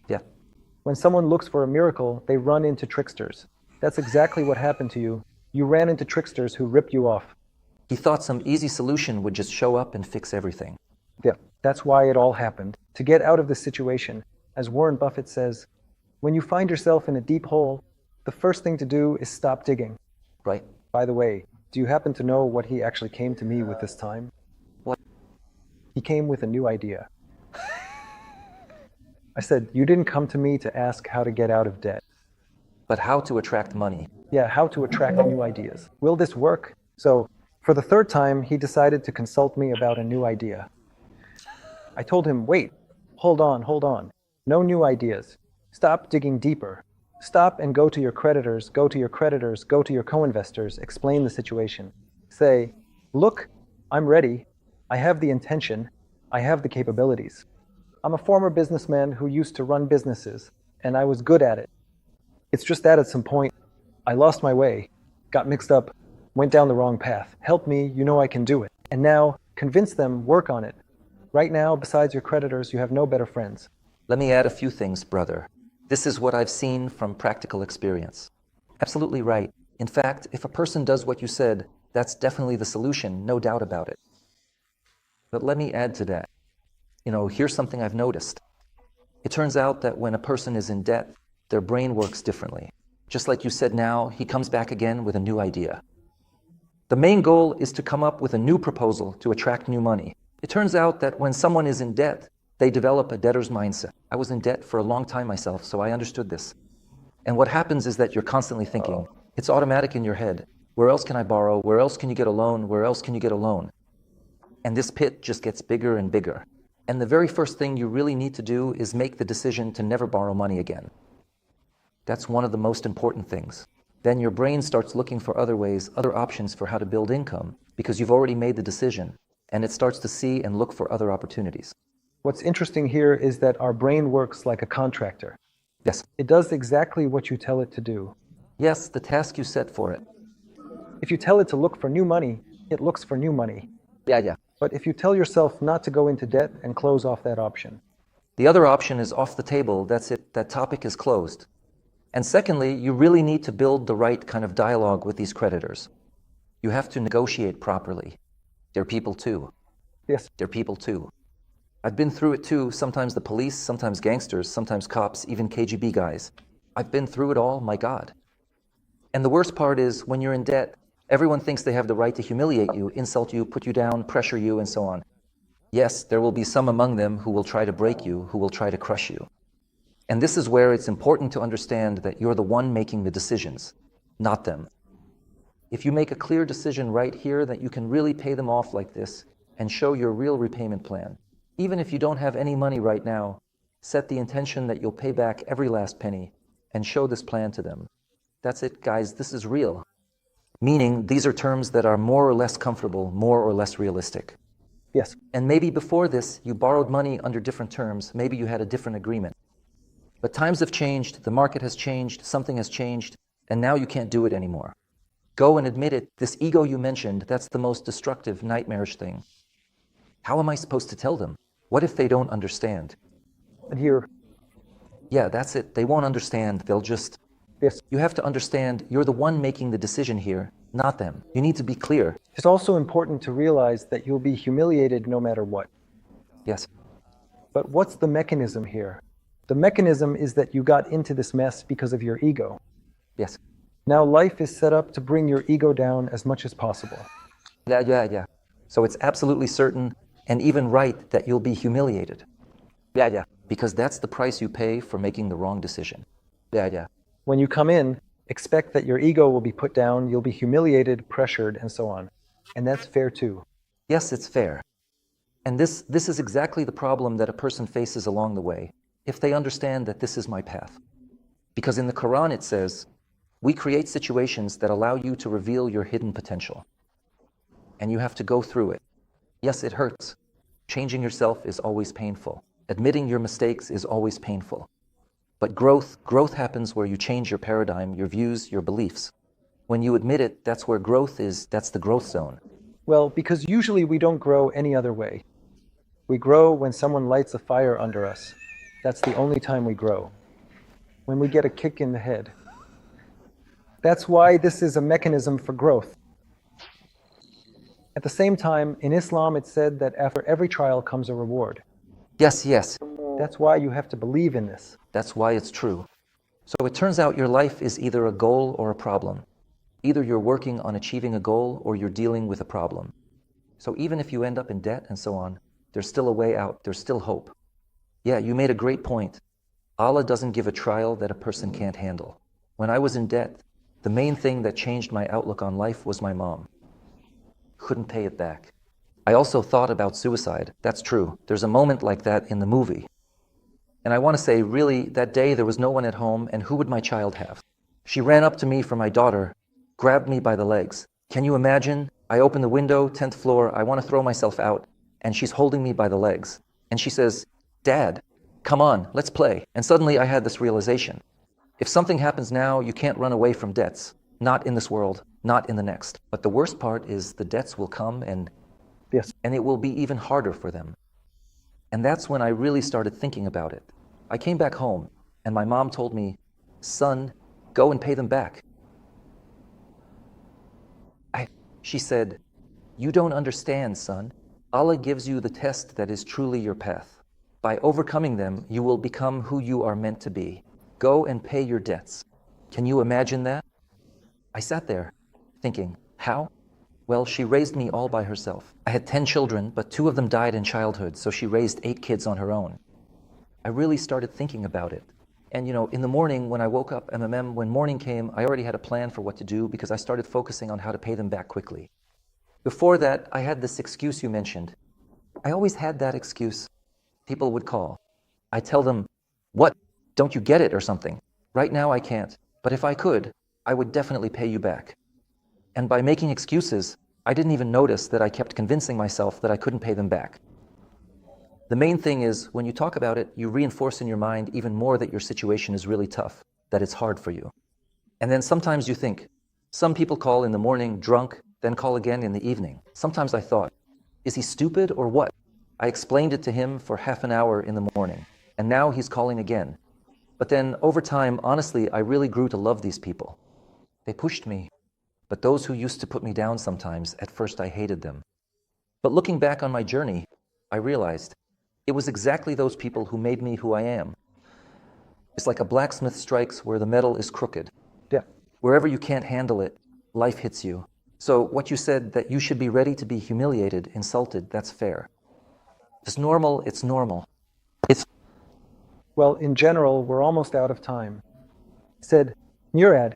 Yeah. when someone looks for a miracle, they run into tricksters. That's exactly what happened to you. You ran into tricksters who ripped you off. He thought some easy solution would just show up and fix everything. Yeah, that's why it all happened. To get out of this situation, as Warren Buffett says, when you find yourself in a deep hole, the first thing to do is stop digging. Right. By the way, do you happen to know what he actually came to me with this time? What? He came with a new idea. I said, you didn't come to me to ask how to get out of debt. But how to attract money. Yeah, how to attract new ideas. Will this work? So, for the third time, he decided to consult me about a new idea. I told him, wait, hold on. No new ideas. Stop digging deeper. Stop and go to your creditors, go to your co-investors, explain the situation. Say, look, I'm ready. I have the intention. I have the capabilities. I'm a former businessman who used to run businesses, and I was good at it. It's just that at some point, I lost my way, got mixed up, went down the wrong path. Help me, you know I can do it. And now, convince them, work on it. Right now, besides your creditors, you have no better friends. Let me add a few things, brother. This is what I've seen from practical experience. Absolutely right. In fact, if a person does what you said, that's definitely the solution, no doubt about it. But let me add to that. Here's something I've noticed. It turns out that when a person is in debt, their brain works differently. Just like you said now, he comes back again with a new idea. The main goal is to come up with a new proposal to attract new money. It turns out that when someone is in debt, they develop a debtor's mindset. I was in debt for a long time myself, so I understood this. And what happens is that you're constantly thinking, it's automatic in your head. Where else can I borrow? Where else can you get a loan? Where else can you get a loan? And this pit just gets bigger and bigger. And the very first thing you really need to do is make the decision to never borrow money again. That's one of the most important things. Then your brain starts looking for other ways, other options for how to build income, because you've already made the decision, and it starts to see and look for other opportunities. What's interesting here is that our brain works like a contractor. Yes. It does exactly what you tell it to do. Yes, the task you set for it. If you tell it to look for new money, it looks for new money. Yeah. But if you tell yourself not to go into debt and close off that option, the other option is off the table. That's it. That topic is closed. And secondly, you really need to build the right kind of dialogue with these creditors. You have to negotiate properly. They're people too. Yes. They're people too. I've been through it too. Sometimes the police, sometimes gangsters, sometimes cops, even KGB guys. I've been through it all, my God. And the worst part is when you're in debt, everyone thinks they have the right to humiliate you, insult you, put you down, pressure you, and so on. Yes, there will be some among them who will try to break you, who will try to crush you. And this is where it's important to understand that you're the one making the decisions, not them. If you make a clear decision right here that you can really pay them off like this and show your real repayment plan, even if you don't have any money right now, set the intention that you'll pay back every last penny and show this plan to them. That's it, guys. This is real. Meaning, these are terms that are more or less comfortable, more or less realistic. Yes. And maybe before this, you borrowed money under different terms. Maybe you had a different agreement. But times have changed, the market has changed, something has changed, and now you can't do it anymore. Go and admit it. This ego you mentioned, that's the most destructive, nightmarish thing. How am I supposed to tell them? What if they don't understand? And here, Yeah, that's it. They won't understand. They'll just... yes. You have to understand you're the one making the decision here, not them. You need to be clear. It's also important to realize that you'll be humiliated no matter what. Yes. But what's the mechanism here? The mechanism is that you got into this mess because of your ego. Yes. Now life is set up to bring your ego down as much as possible. Yeah. So it's absolutely certain and even right that you'll be humiliated. Yeah. Because that's the price you pay for making the wrong decision. Yeah. When you come in, expect that your ego will be put down, you'll be humiliated, pressured, and so on. And that's fair too. Yes, it's fair. And this is exactly the problem that a person faces along the way, if they understand that this is my path. Because in the Quran it says, we create situations that allow you to reveal your hidden potential. And you have to go through it. Yes, it hurts. Changing yourself is always painful. Admitting your mistakes is always painful. But growth happens where you change your paradigm, your views, your beliefs. When you admit it, that's where growth is, that's the growth zone. Well, because usually we don't grow any other way. We grow when someone lights a fire under us. That's the only time we grow. When we get a kick in the head. That's why this is a mechanism for growth. At the same time, in Islam it said that after every trial comes a reward. Yes. That's why you have to believe in this. That's why it's true. So it turns out your life is either a goal or a problem. Either you're working on achieving a goal or you're dealing with a problem. So even if you end up in debt and so on, there's still a way out, there's still hope. Yeah, you made a great point. Allah doesn't give a trial that a person can't handle. When I was in debt, the main thing that changed my outlook on life was my mom. Couldn't pay it back. I also thought about suicide. That's true. There's a moment like that in the movie. And I want to say, really, that day there was no one at home, and who would my child have? She ran up to me for my daughter, grabbed me by the legs. Can you imagine? I open the window, 10th floor, I want to throw myself out, and she's holding me by the legs. And she says, Dad, come on, let's play. And suddenly I had this realization. If something happens now, you can't run away from debts. Not in this world, not in the next. But the worst part is the debts will come and it will be even harder for them. And that's when I really started thinking about it. I came back home and my mom told me, son, go and pay them back. She said, you don't understand, son. Allah gives you the test that is truly your path. By overcoming them, you will become who you are meant to be. Go and pay your debts. Can you imagine that? I sat there thinking, how? Well, she raised me all by herself. I had 10 children, but 2 of them died in childhood, so she raised 8 kids on her own. I really started thinking about it. And in the morning when I woke up, when morning came, I already had a plan for what to do because I started focusing on how to pay them back quickly. Before that, I had this excuse you mentioned. I always had that excuse. People would call. I tell them, "What? Don't you get it?" or something. Right now I can't, but if I could, I would definitely pay you back. And by making excuses, I didn't even notice that I kept convincing myself that I couldn't pay them back. The main thing is, when you talk about it, you reinforce in your mind even more that your situation is really tough, that it's hard for you. And then sometimes you think, some people call in the morning drunk, then call again in the evening. Sometimes I thought, is he stupid or what? I explained it to him for half an hour in the morning, and now he's calling again. But then, over time, honestly, I really grew to love these people. They pushed me. But those who used to put me down sometimes, at first I hated them. But looking back on my journey, I realized it was exactly those people who made me who I am. It's like a blacksmith strikes where the metal is crooked. Yeah. Wherever you can't handle it, life hits you. So what you said, that you should be ready to be humiliated, insulted, that's fair. It's normal, it's normal. Well, in general, we're almost out of time. Said, Murad,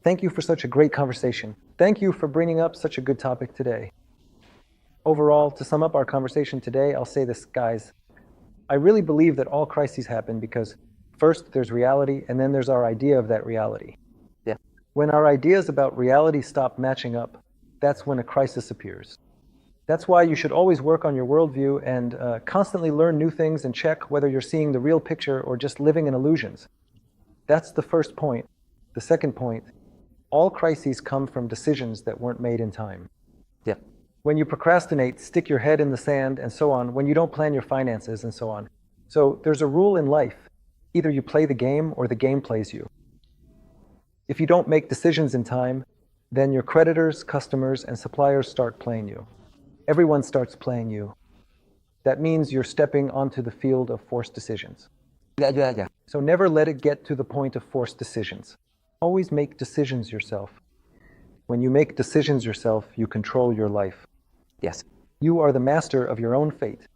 thank you for such a great conversation. Thank you for bringing up such a good topic today. Overall, to sum up our conversation today, I'll say this, guys. I really believe that all crises happen because first there's reality, and then there's our idea of that reality. Yeah. When our ideas about reality stop matching up, that's when a crisis appears. That's why you should always work on your worldview and constantly learn new things and check whether you're seeing the real picture or just living in illusions. That's the first point. The second point, all crises come from decisions that weren't made in time. Yeah. When you procrastinate, stick your head in the sand and so on, when you don't plan your finances and so on. So there's a rule in life. Either you play the game or the game plays you. If you don't make decisions in time, then your creditors, customers, and suppliers start playing you. Everyone starts playing you. That means you're stepping onto the field of forced decisions. Yeah. So never let it get to the point of forced decisions. Always make decisions yourself. When you make decisions yourself, you control your life. Yes. You are the master of your own fate.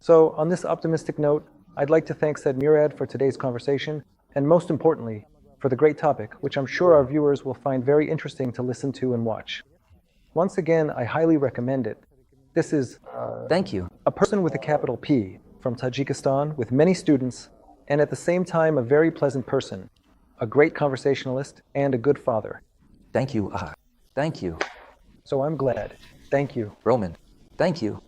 So on this optimistic note, I'd like to thank Said Murad for today's conversation, and most importantly, for the great topic, which I'm sure our viewers will find very interesting to listen to and watch. Once again, I highly recommend it. This is Thank you. a person with a capital P from Tajikistan with many students, and at the same time a very pleasant person, a great conversationalist, and a good father. Thank you. Thank you. So I'm glad. Thank you. Roman, thank you.